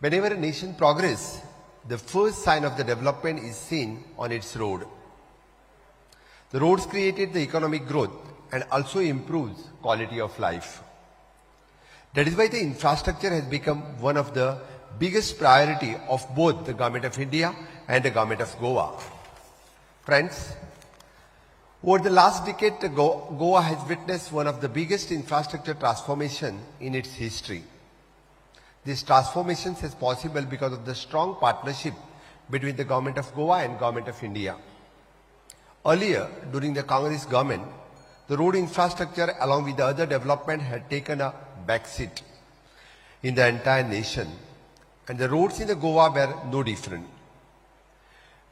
Whenever a nation progresses, the first sign of the development is seen on its road. The roads created the economic growth and also improves quality of life. That is why the infrastructure has become one of the biggest priority of both the Government of India and the Government of Goa. Friends, over the last decade, Goa has witnessed one of the biggest infrastructure transformation in its history. This transformation is possible because of the strong partnership between the Government of Goa and Government of India. Earlier, during the Congress government, the road infrastructure along with the other development had taken a backseat in the entire nation, and the roads in the Goa were no different.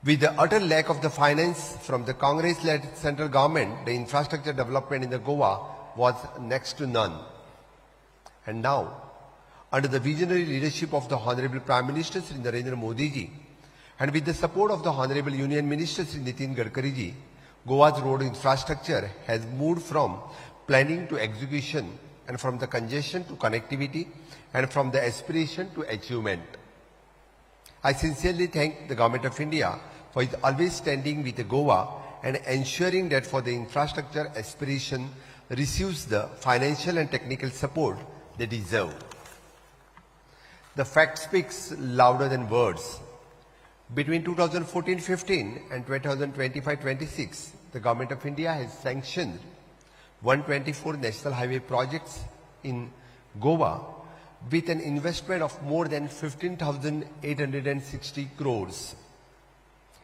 With the utter lack of the finance from the Congress-led central government, the infrastructure development in the Goa was next to none. And now, under the visionary leadership of the Honorable Prime Minister Sri Narendra Modi ji, and with the support of the Honorable Union Minister Sri Nitin Gadkari ji, Goa's road infrastructure has moved from planning to execution, and from the congestion to connectivity, and from the aspiration to achievement. I sincerely thank the Government of India for its always standing with Goa and ensuring that for the infrastructure aspiration receives the financial and technical support they deserve. The fact speaks louder than words. Between 2014-15 and 2025-26, the Government of India has sanctioned 124 national highway projects in Goa with an investment of more than 15,860 crores.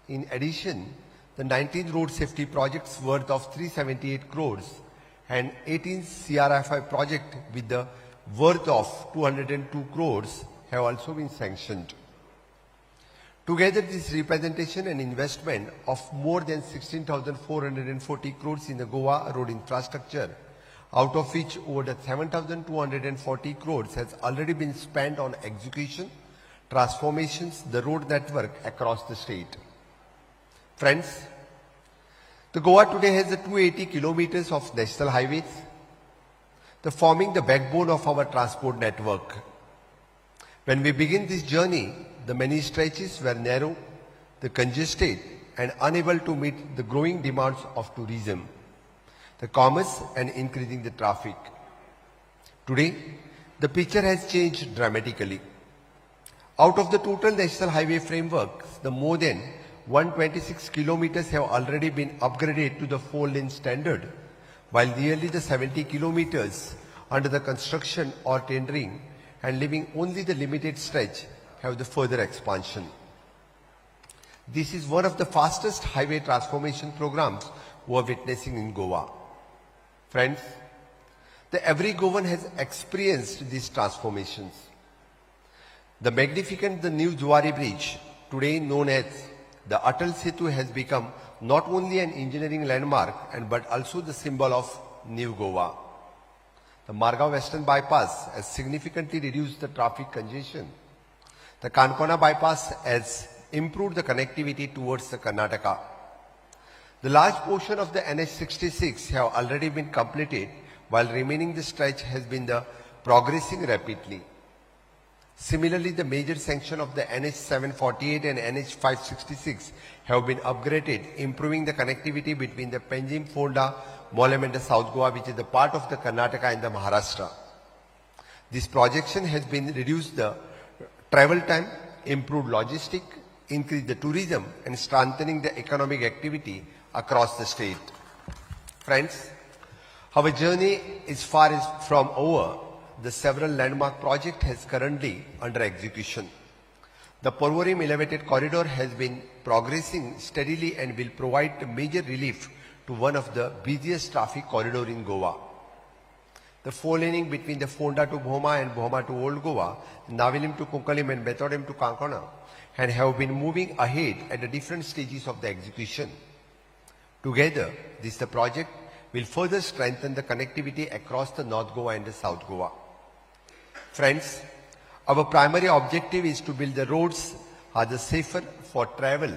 In addition, the 19 road safety projects worth of 378 crores and 18 CRFI projects with the worth of 202 crores have also been sanctioned. Together, this representation and investment of more than 16,440 crores in the Goa road infrastructure, out of which over the 7,240 crores has already been spent on execution, transformations, the road network across the state. Friends, the Goa today has 280 kilometers of national highways, forming the backbone of our transport network. When we begin this journey, the many stretches were narrow, the congested, and unable to meet the growing demands of tourism, the commerce, and increasing the traffic. Today, the picture has changed dramatically. Out of the total national highway framework, the more than 126 kilometers have already been upgraded to the 4-lane standard, while nearly the 70 kilometers under the construction or tendering and leaving only the limited stretch have the further expansion. This is one of the fastest highway transformation programs we are witnessing in Goa. Friends, every Goan has experienced these transformations. The magnificent new Zuari Bridge, today known as the Atal Setu, has become not only an engineering landmark but also the symbol of New Goa. The Margao Western Bypass has significantly reduced the traffic congestion. The Kankona Bypass has improved the connectivity towards the Karnataka. The large portion of the NH66 have already been completed, while remaining the stretch has been progressing rapidly. Similarly, the major section of the NH748 and NH566 have been upgraded, improving the connectivity between the Panjim, Fonda, Mollem and the South Goa, which is the part of the Karnataka and the Maharashtra. This projection has been reduced the travel time, improved logistic, increased the tourism, and strengthening the economic activity across the state. Friends, our journey is far from over. The several landmark project has currently under execution. The Porvorim elevated corridor has been progressing steadily and will provide major relief to one of the busiest traffic corridor in Goa. The 4-laning between the Fonda to Bhoma and Bhoma to Old Goa, Navilim to Kunkalim and Bethodem to Kankona, and have been moving ahead at the different stages of the execution. Together, the project will further strengthen the connectivity across the North Goa and the South Goa. Friends, our primary objective is to build the roads are the safer for travel.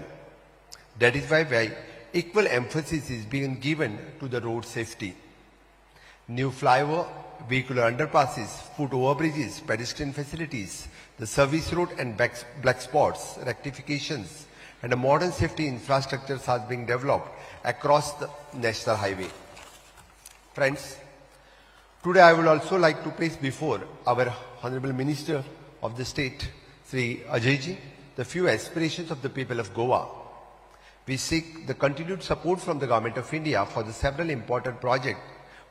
That is why equal emphasis is being given to the road safety. New flyover, vehicular underpasses, foot overbridges, pedestrian facilities, The service road and black spots, rectifications, and a modern safety infrastructure has been developed across the national highway. Friends, today I would also like to place before our Honorable Minister of the State, Sri Ajayji, the few aspirations of the people of Goa. We seek the continued support from the Government of India for the several important projects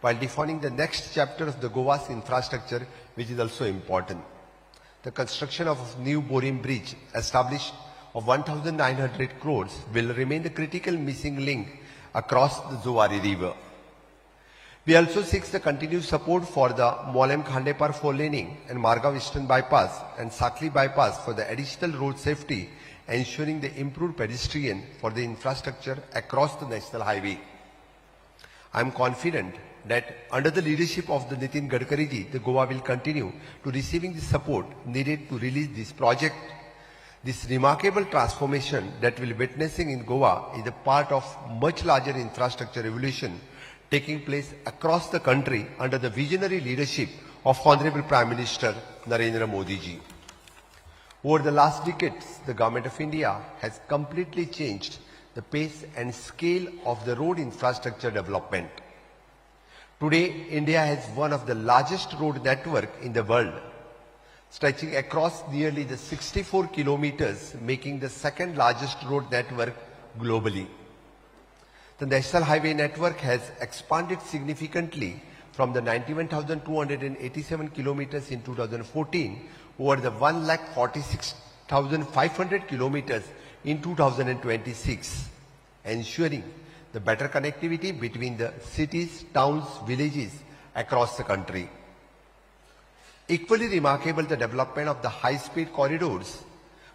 while defining the next chapter of the Goa's infrastructure, which is also important. The construction of a new Borim Bridge, established of 1,900 crores, will remain the critical missing link across the Zuari River. We also seek the continued support for the Molem-Khandepar 4-laning and Margaon Eastern Bypass and Sakli Bypass for the additional road safety, ensuring the improved pedestrian for the infrastructure across the national highway. I am confident that under the leadership of the Nitin Gadkari ji, the Goa will continue to receiving the support needed to release this project. This remarkable transformation that we will be witnessing in Goa is a part of much larger infrastructure revolution taking place across the country under the visionary leadership of Honorable Prime Minister Narendra Modi ji. Over the last decades, the Government of India has completely changed the pace and scale of the road infrastructure development. Today, India has one of the largest road network in the world, stretching across nearly the 64 kilometers, making the second largest road network globally. The National Highway network has expanded significantly from the 91,287 kilometers in 2014 over the 1,46,500 kilometers in 2026, ensuring the better connectivity between the cities, towns, villages across the country. Equally remarkable, the development of the high-speed corridors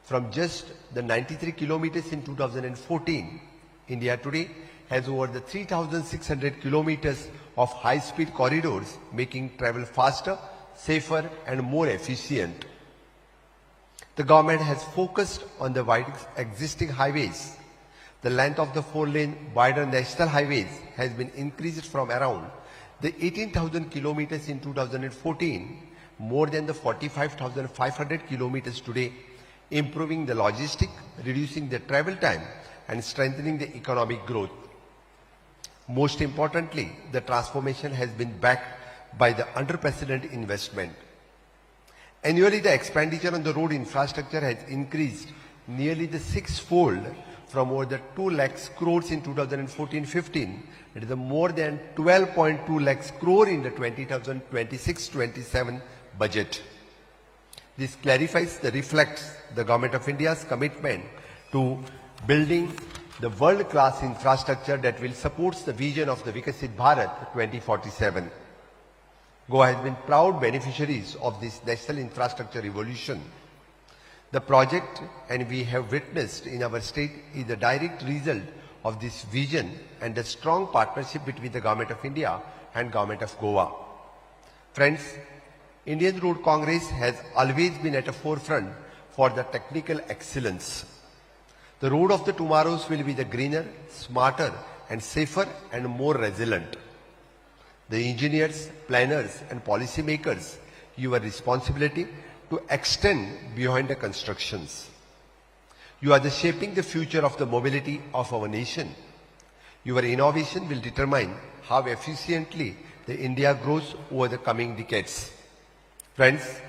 from just the 93 kilometers in 2014. India today has over the 3,600 kilometers of high-speed corridors, making travel faster, safer and more efficient. The government has focused on the wide existing highways. The length of the 4-lane wider national highways has been increased from around the 18,000 kilometers in 2014, more than the 45,500 kilometers today, improving the logistics, reducing the travel time and strengthening the economic growth. Most importantly, the transformation has been backed by the unprecedented investment. Annually, the expenditure on the road infrastructure has increased nearly the six-fold from over the 2 lakhs crores in 2014-15. It is more than 12.2 lakhs crore in the 2026-27 budget. This clarifies the reflects the Government of India's commitment to building the world-class infrastructure that will support the vision of the Vikasit Bharat 2047. Goa has been proud beneficiaries of this national infrastructure revolution. The project, and we have witnessed in our state, is the direct result of this vision and the strong partnership between the Government of India and Government of Goa. Friends, Indian Road Congress has always been at the forefront for the technical excellence. The road of the tomorrows will be the greener, smarter and safer and more resilient. The engineers, planners and policymakers, your responsibility to extend beyond the constructions. You are shaping the future of the mobility of our nation. Your innovation will determine how efficiently the India grows over the coming decades. Friends,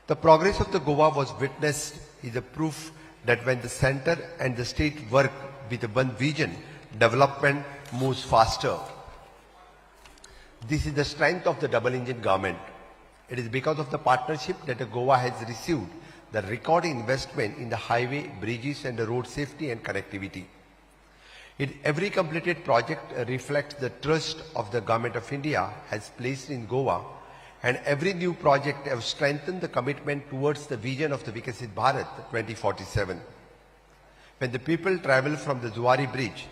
the progress of the Goa was witnessed is a proof that when the center and the state work with one vision, development moves faster. This is the strength of the double-engine government. It is because of the partnership that the Goa has received the record investment in the highway, bridges and the road safety and connectivity. Every completed project reflects the trust of the Government of India has placed in Goa, and every new project has strengthened the commitment towards the vision of the Vikasit Bharat 2047. When the people travel from the Zuari Bridge,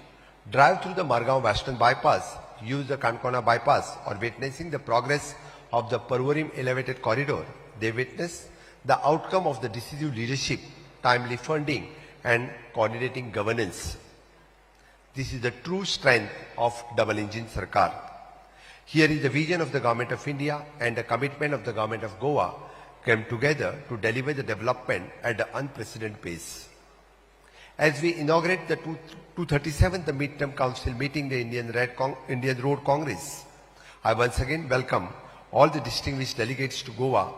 drive through the Margaon Western Bypass, use the Kankona Bypass or witnessing the progress of the Parvarim Elevated Corridor, they witness the outcome of the decisive leadership, timely funding and coordinating governance. This is the true strength of double-engine Sarkar. Here is the vision of the Government of India and the commitment of the Government of Goa came together to deliver the development at an unprecedented pace. As we inaugurate the 237th Midterm Council meeting, the Indian Road Congress, I once again welcome all the distinguished delegates to Goa.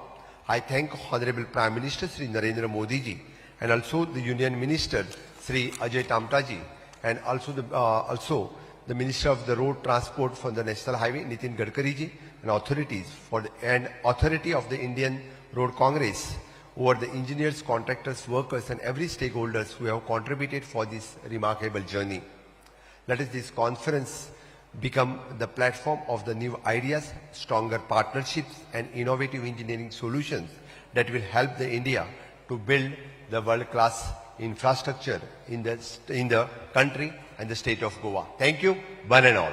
I thank Honorable Prime Minister Sri Narendra Modi ji and also the Union Minister Sri Ajay Tamta ji and also the Minister of the Road Transport for the National Highway Nitin Gadkari ji and authorities and authority of the Indian Road Congress over the engineers, contractors, workers and every stakeholders who have contributed for this remarkable journey. Let us this conference become the platform of the new ideas, stronger partnerships and innovative engineering solutions that will help the India to build the world-class infrastructure in the country and the state of Goa. Thank you, one and all.